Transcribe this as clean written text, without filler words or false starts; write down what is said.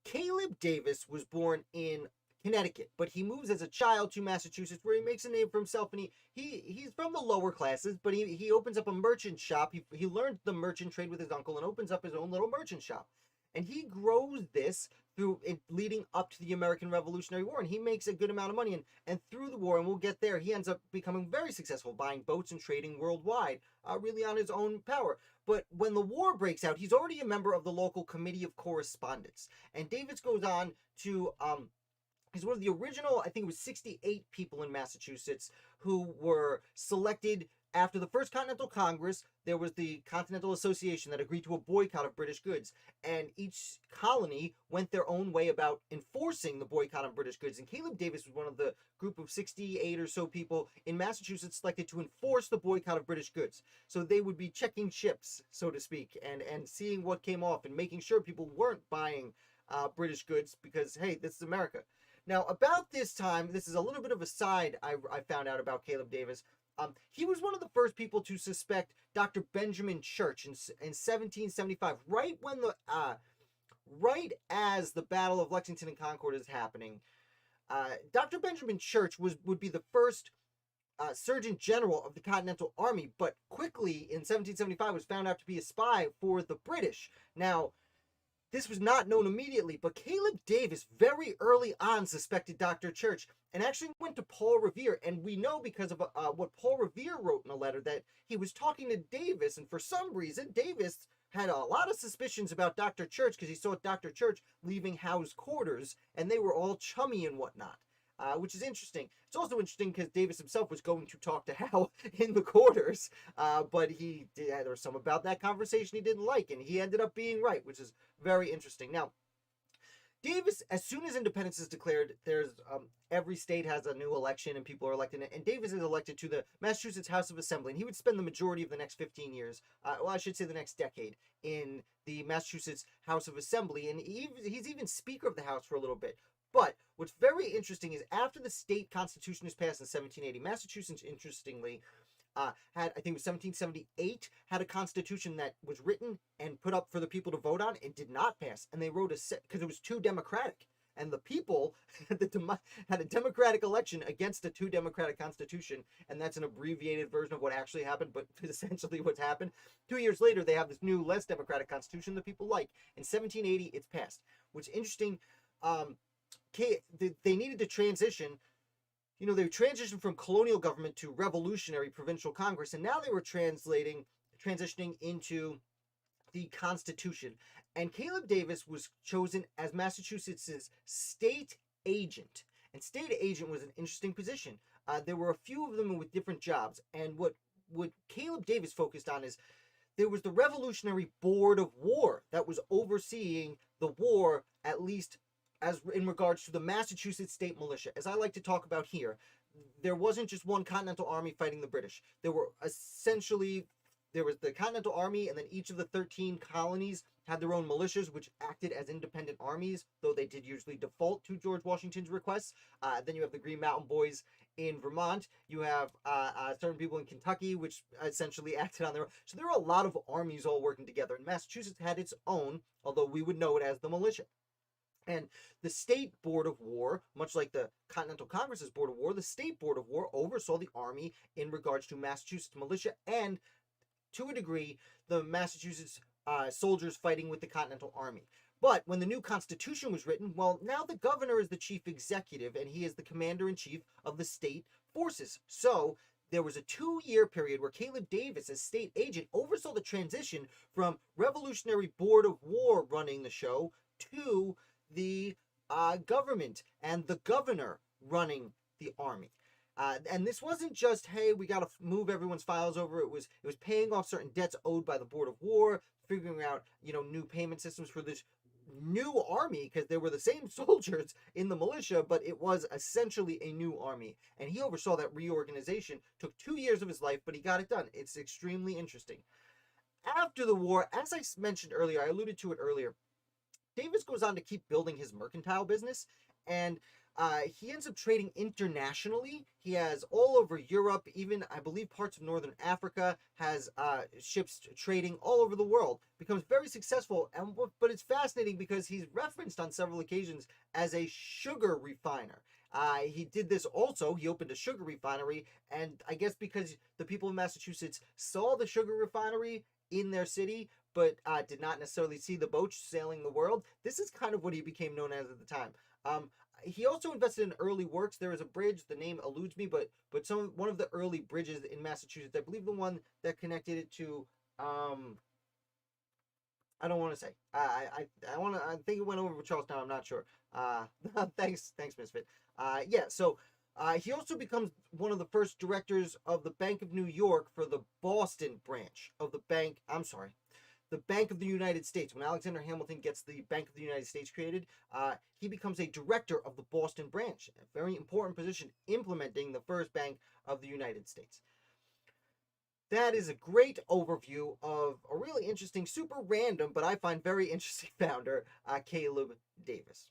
Caleb Davis was born in Connecticut, but he moves as a child to Massachusetts, where he makes a name for himself. And he's from the lower classes, but he opens up a merchant shop. He learned the merchant trade with his uncle and opens up his own little merchant shop. And he grows this through it leading up to the American Revolutionary War, and he makes a good amount of money. And through the war, and we'll get there, he ends up becoming very successful, buying boats and trading worldwide, really on his own power. But when the war breaks out, he's already a member of the local Committee of Correspondence, and Davis goes on to he's one of the original, I think it was 68 people in Massachusetts who were selected after the First Continental Congress. There was the Continental Association that agreed to a boycott of British goods, and each colony went their own way about enforcing the boycott on British goods. And Caleb Davis was one of the group of 68 or so people in Massachusetts selected to enforce the boycott of British goods. So they would be checking ships, so to speak, and seeing what came off and making sure people weren't buying British goods because, hey, this is America. Now, about this time, this is a little bit of a side I found out about Caleb Davis. He was one of the first people to suspect Dr. Benjamin Church in 1775, right as the Battle of Lexington and Concord is happening. Dr. Benjamin Church would be the first Surgeon General of the Continental Army, but quickly in 1775 was found out to be a spy for the British. Now, this was not known immediately, but Caleb Davis very early on suspected Dr. Church and actually went to Paul Revere. And we know because of what Paul Revere wrote in a letter that he was talking to Davis, and for some reason, Davis had a lot of suspicions about Dr. Church because he saw Dr. Church leaving Howe's quarters, and they were all chummy and whatnot. Which is interesting. It's also interesting because Davis himself was going to talk to Howe in the quarters, but there was some about that conversation he didn't like, and he ended up being right, which is very interesting. Now, Davis, as soon as independence is declared, there's every state has a new election and people are elected, and Davis is elected to the Massachusetts House of Assembly, and he would spend the majority of the next 15 years, well, I should say the next decade, in the Massachusetts House of Assembly, and he's even Speaker of the House for a little bit. But what's very interesting is after the state constitution is passed in 1780, Massachusetts, interestingly, had, I think it was 1778, had a constitution that was written and put up for the people to vote on and did not pass. And they wrote because it was too democratic. And the people had a democratic election against a too democratic constitution. And that's an abbreviated version of what actually happened, but essentially what's happened. 2 years later, they have this new, less democratic constitution that people like. In 1780, it's passed. What's interesting, they needed to transition. They transitioned from colonial government to revolutionary provincial congress, and now they were transitioning into the Constitution. And Caleb Davis was chosen as Massachusetts' state agent. And state agent was an interesting position. There were a few of them with different jobs, and what Caleb Davis focused on is there was the Revolutionary Board of War that was overseeing the war, at least as in regards to the Massachusetts State Militia. As I like to talk about here, there wasn't just one Continental Army fighting the British. There was the Continental Army, and then each of the 13 colonies had their own militias, which acted as independent armies, though they did usually default to George Washington's requests. Then you have the Green Mountain Boys in Vermont. You have certain people in Kentucky, which essentially acted on their own. So there were a lot of armies all working together, and Massachusetts had its own, although we would know it as the militia. And the State Board of War, much like the Continental Congress's Board of War, the State Board of War oversaw the Army in regards to Massachusetts militia and, to a degree, the Massachusetts soldiers fighting with the Continental Army. But when the new Constitution was written, well, now the governor is the chief executive and he is the commander-in-chief of the state forces. So there was a 2-year period where Caleb Davis, as state agent, oversaw the transition from Revolutionary Board of War running the show to the government and the governor running the army. And this wasn't just, hey, we got to move everyone's files over. It was paying off certain debts owed by the Board of War, figuring out, new payment systems for this new army, because they were the same soldiers in the militia, but it was essentially a new army. And he oversaw that reorganization. Took 2 years of his life, but he got it done. It's extremely interesting. After the war, as I mentioned earlier, I alluded to it earlier, Davis goes on to keep building his mercantile business, and He ends up trading internationally. He has all over Europe, even I believe parts of northern Africa, has ships trading all over the world. Becomes very successful, but it's fascinating because he's referenced on several occasions as a sugar refiner. He did this also. He opened a sugar refinery, and I guess because the people of Massachusetts saw the sugar refinery in their city, but did not necessarily see the boats sailing the world. This is kind of what he became known as at the time. He also invested in early works. There is a bridge. The name eludes me, but one of the early bridges in Massachusetts. I believe the one that connected it to. I don't want to say. I want to. I think it went over with Charlestown. I'm not sure. Thanks, Misfit. Yeah. So he also becomes one of the first directors of the Bank of New York for the Boston branch of the bank. I'm sorry, the Bank of the United States. When Alexander Hamilton gets the Bank of the United States created, he becomes a director of the Boston branch, a very important position, implementing the first Bank of the United States. That is a great overview of a really interesting, super random, but I find very interesting founder, Caleb Davis.